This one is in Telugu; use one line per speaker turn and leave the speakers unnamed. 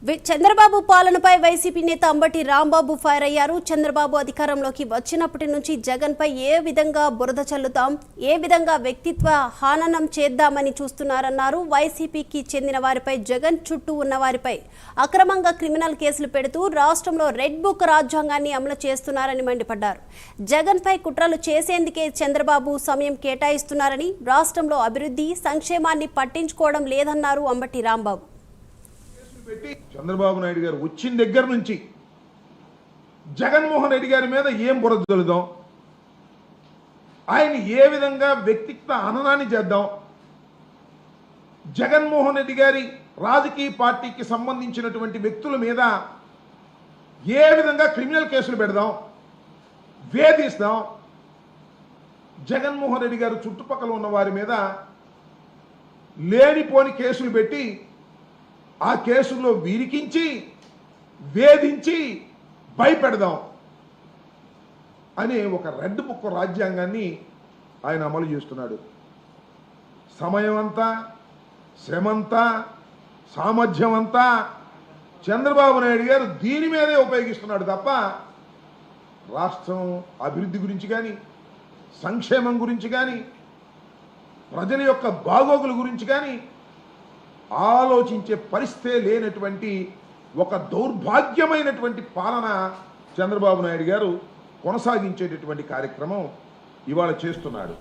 చంద్రబాబు పాలనపై వైసీపీ నేత అంబటి రాంబాబు ఫైర్ అయ్యారు. చంద్రబాబు అధికారంలోకి వచ్చినప్పటి నుంచి జగన్ పై ఏ విధంగా బురద చల్లుతాం, ఏ విధంగా వ్యక్తిత్వ హననం చేద్దామని చూస్తున్నారన్నారు. వైసీపీకి చెందిన వారిపై, జగన్ చుట్టూ ఉన్న వారిపై అక్రమంగా క్రిమినల్ కేసులు పెడుతూ రాష్ట్రంలో రెడ్ బుక్ రాజ్యాంగాన్ని అమలు చేస్తున్నారని మండిపడ్డారు. జగన్ పై కుట్రలు చేసేందుకే చంద్రబాబు సమయం కేటాయిస్తున్నారని, రాష్ట్రంలో అభివృద్ధి సంక్షేమాన్ని పట్టించుకోవడం లేదన్నారు అంబటి రాంబాబు.
పెట్టి చంద్రబాబు నాయుడు గారు వచ్చిన దగ్గర నుంచి జగన్మోహన్ రెడ్డి గారి మీద ఏం బురద జల్లుదాం, ఆయన ఏ విధంగా వ్యక్తిత్వ హననాన్ని చేద్దాం, జగన్మోహన్ రెడ్డి గారి రాజకీయ పార్టీకి సంబంధించినటువంటి వ్యక్తుల మీద ఏ విధంగా క్రిమినల్ కేసులు పెడదాం, వేధిస్తాం, జగన్మోహన్ రెడ్డి గారు చుట్టుపక్కల ఉన్న వారి మీద లేనిపోని కేసులు పెట్టి ఆ కేసుల్లో విరికించి వేధించి భయపెడదాం అనే ఒక రెడ్ బుక్ రాజ్యాంగాన్ని ఆయన అమలు చేస్తున్నాడు. సమయం అంతా, శ్రమంతా, సామర్థ్యం అంతా చంద్రబాబు నాయుడు గారు దీని మీదే ఉపయోగిస్తున్నాడు తప్ప రాష్ట్రం అభివృద్ధి గురించి కానీ, సంక్షేమం గురించి కానీ, ప్రజల యొక్క బాగోగుల గురించి కానీ ఆలోచించే పరిస్థితే లేనటువంటి ఒక దౌర్భాగ్యమైనటువంటి పాలన చంద్రబాబు నాయుడు గారు కొనసాగించేటటువంటి కార్యక్రమం ఇవాళ చేస్తున్నాడు.